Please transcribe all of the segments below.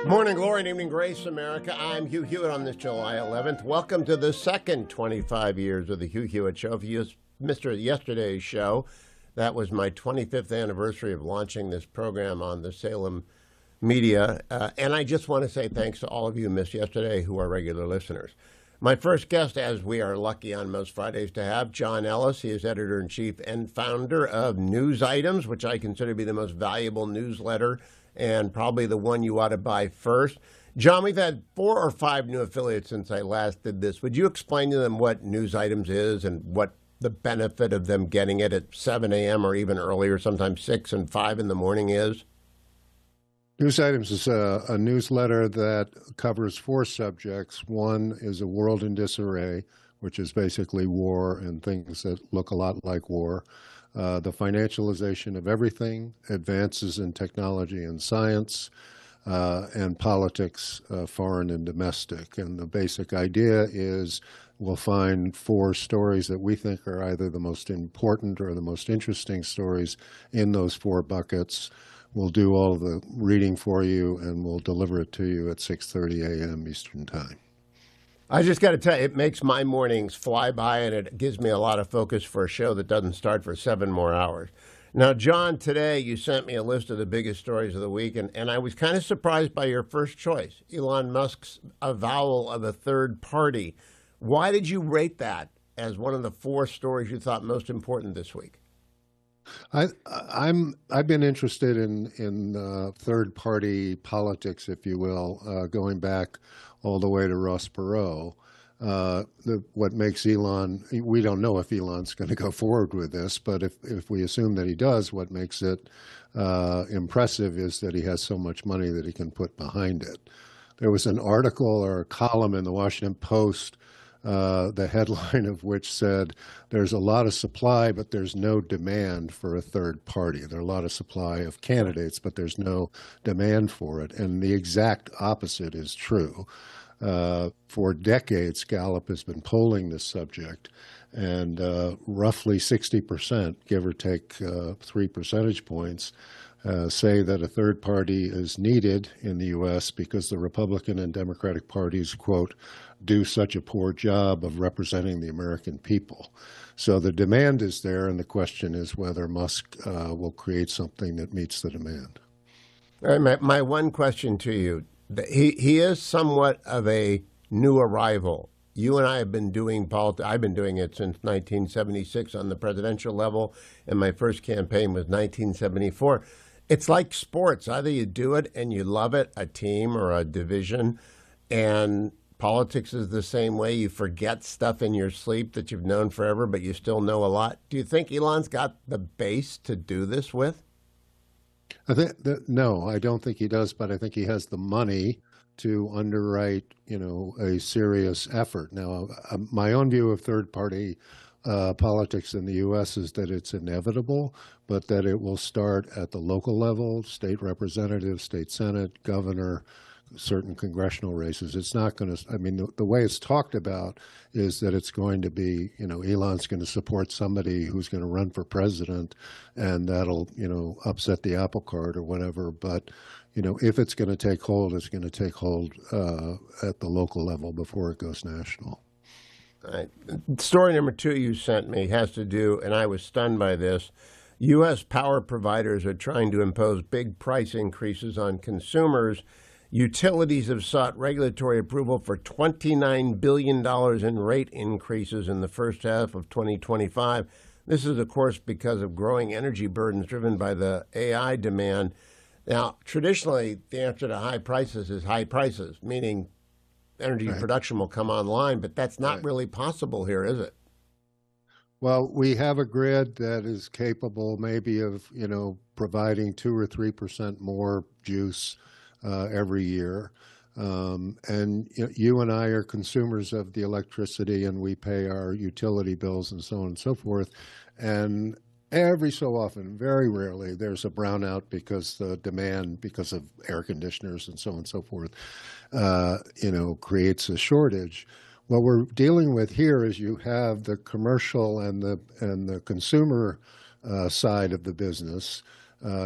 Morning glory and evening grace, America. I'm Hugh Hewitt on this July 11th. Welcome to the second 25 years of the Hugh Hewitt Show. If you missed yesterday's show, that was my 25th anniversary of launching this program on the Salem media. And I just want to say thanks to all of you who missed yesterday who are regular listeners. My first guest, as we are lucky on most Fridays to have, John Ellis. He is editor-in-chief and founder of News Items, which I consider to be the most valuable newsletter and probably the one you ought to buy first. John, we've had 4 or 5 new affiliates since I last did this. Would you explain to them what News Items is and what the benefit of them getting it at 7 a.m. or even earlier, sometimes 6 and 5 in the morning is? News Items is a newsletter that covers 4 subjects. One is A World in Disarray, which is basically war and things that look a lot like war. The financialization of everything, advances in technology and science, and politics, foreign and domestic. And the basic idea is we'll find 4 stories that we think are either the most important or the most interesting stories in those 4 buckets. We'll do all of the reading for you, and we'll deliver it to you at 6:30 a.m. Eastern Time. I just got to tell you, it makes my mornings fly by, and it gives me a lot of focus for a show that doesn't start for 7 more hours. Now, John, today you sent me a list of the biggest stories of the week, and I was kind of surprised by your first choice, Elon Musk's avowal of a third party. Why did you rate that as one of the 4 stories you thought most important this week? I've been interested in third party politics, if you will, going back all the way to Ross Perot. What makes Elon, we don't know if Elon's going to go forward with this, but if we assume that he does, what makes it impressive is that he has so much money that he can put behind it. There was an article or a column in the Washington Post, the headline of which said, there's a lot of supply, but there's no demand for a third party. There are a lot of supply of candidates, but there's no demand for it. And the exact opposite is true. For decades, Gallup has been polling this subject, and roughly 60%, give or take 3 percentage points, say that a third party is needed in the U.S. because the Republican and Democratic parties, quote, do such a poor job of representing the American people. So the demand is there, and the question is whether Musk will create something that meets the demand. All right, my one question to you, he is somewhat of a new arrival. You and I have been doing politics. I've been doing it since 1976 on the presidential level, and my first campaign was 1974. It's like sports. Either you do it and you love it, a team or a division, and politics is the same way. You forget stuff in your sleep that you've known forever, but you still know a lot. Do you think Elon's got the base to do this with? No, I don't think he does, but I think he has the money to underwrite, a serious effort. Now, my own view of third-party politics in the U.S. is that it's inevitable, but that it will start at the local level, state representative, state senate, governor, certain congressional races. It's not going to, the way it's talked about is that it's going to be, Elon's going to support somebody who's going to run for president, and that'll, upset the apple cart or whatever. But, if it's going to take hold, it's going to take hold at the local level before it goes national. All right. Story number 2 you sent me has to do, and I was stunned by this, U.S. power providers are trying to impose big price increases on consumers. Utilities have sought regulatory approval for $29 billion in rate increases in the first half of 2025. This is, of course, because of growing energy burdens driven by the AI demand. Now, traditionally, the answer to high prices is high prices, meaning energy production will come online, but that's not really possible here, is it? Well, we have a grid that is capable maybe of, providing 2 or 3% more juice every year. And you and I are consumers of the electricity, and we pay our utility bills and so on and so forth. And every so often, very rarely, there's a brownout because the demand, because of air conditioners and so on and so forth, creates a shortage. What we're dealing with here is you have the commercial and the consumer side of the business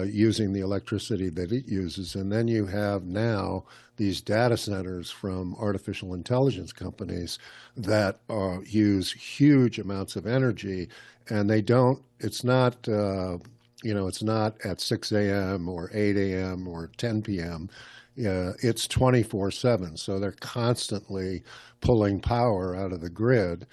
using the electricity that it uses. And then you have now these data centers from artificial intelligence companies that use huge amounts of energy, and it's not, it's not at 6 a.m. or 8 a.m. or 10 p.m. It's 24/7. So they're constantly pulling power out of the grid,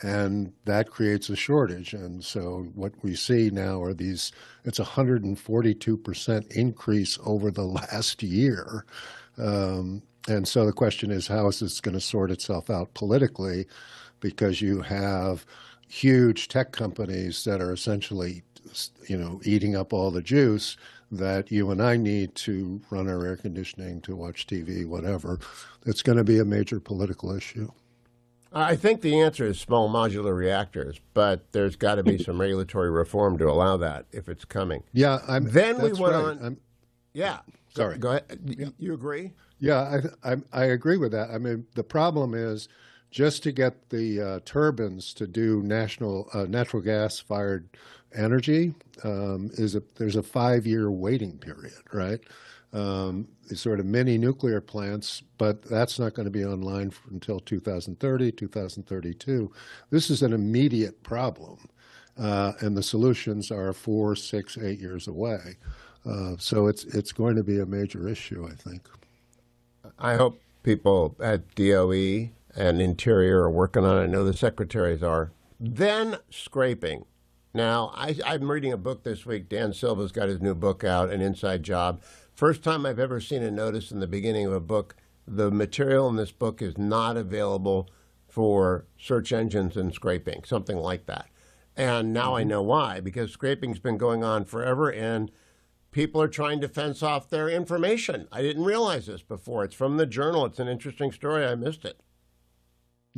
and that creates a shortage. And so what we see now are it's 142% increase over the last year. And so the question is, how is this going to sort itself out politically? Because you have huge tech companies that are essentially, eating up all the juice that you and I need to run our air conditioning, to watch TV, whatever. It's going to be a major political issue. I think the answer is small modular reactors, but there's got to be some regulatory reform to allow that if it's coming. Yeah, then we that's went right. on. Yeah. Sorry. Go ahead. Yeah. You agree? Yeah, I agree with that. I mean, the problem is just to get the turbines to do natural gas fired energy there's a 5-year waiting period, right? It's sort of mini nuclear plants, but that's not going to be online until 2030, 2032. This is an immediate problem, and the solutions are 4, 6, 8 years away. So it's going to be a major issue, I think. I hope people at DOE and Interior are working on it. I know the secretaries are. Then scraping. Now, I'm reading a book this week. Dan Silva's got his new book out, An Inside Job. First time I've ever seen a notice in the beginning of a book. The material in this book is not available for search engines and scraping, something like that. And now I know why, because scraping's been going on forever, and people are trying to fence off their information. I didn't realize this before. It's from the Journal. It's an interesting story. I missed it.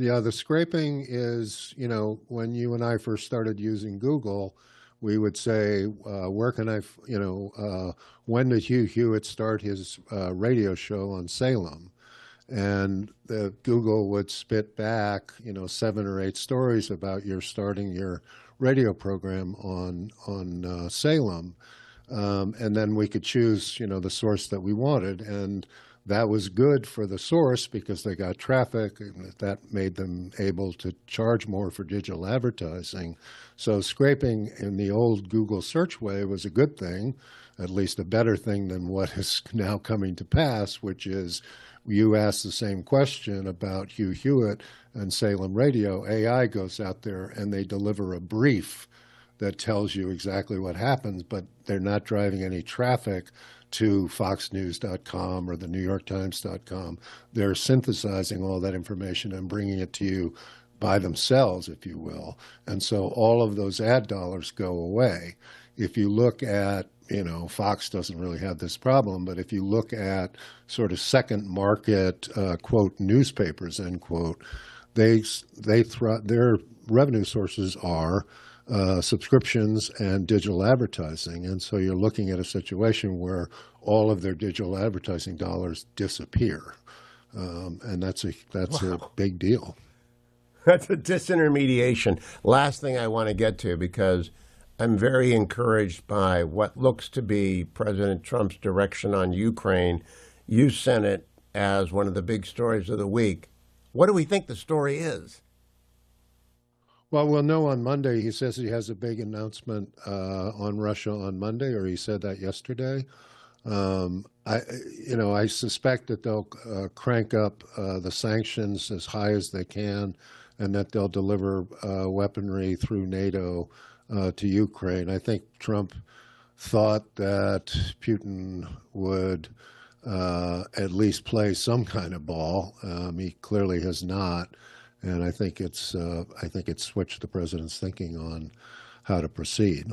Yeah, the scraping is, when you and I first started using Google, we would say, where can I, when did Hugh Hewitt start his radio show on Salem? And Google would spit back, 7 or 8 stories about starting your radio program on Salem. And then we could choose, the source that we wanted. And that was good for the source because they got traffic, and that made them able to charge more for digital advertising. So scraping in the old Google search way was a good thing, at least a better thing than what is now coming to pass, which is you ask the same question about Hugh Hewitt and Salem Radio, AI goes out there and they deliver a brief that tells you exactly what happens, but they're not driving any traffic to foxnews.com or the newyorktimes.com. They're synthesizing all that information and bringing it to you by themselves, if you will. And so all of those ad dollars go away. If you look at, Fox doesn't really have this problem, but if you look at sort of second market, quote, newspapers, end quote, their revenue sources are subscriptions and digital advertising. And so you're looking at a situation where all of their digital advertising dollars disappear. And that's a big deal. That's a disintermediation. Last thing I want to get to, because I'm very encouraged by what looks to be President Trump's direction on Ukraine. You sent it as one of the big stories of the week. What do we think the story is? Well, we'll know on Monday. He says he has a big announcement on Russia on Monday, or he said that yesterday. I suspect that they'll crank up the sanctions as high as they can, and that they'll deliver weaponry through NATO to Ukraine. I think Trump thought that Putin would at least play some kind of ball. He clearly has not. And I think it's switched the president's thinking on how to proceed.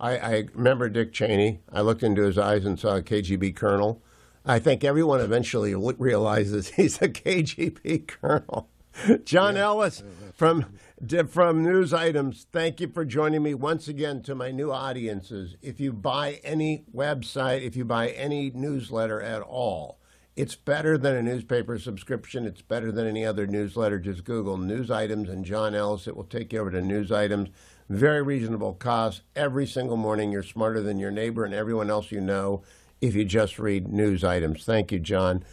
I remember Dick Cheney. I looked into his eyes and saw a KGB colonel. I think everyone eventually realizes he's a KGB colonel. John Ellis from News Items, thank you for joining me once again. To my new audiences, if you buy any website, if you buy any newsletter at all, It's better than a newspaper subscription. It's better than any other newsletter. Just Google News Items and John Ellis. It will take you over to News Items. Very reasonable cost. Every single morning, you're smarter than your neighbor and everyone else you know if you just read News Items. Thank you, John.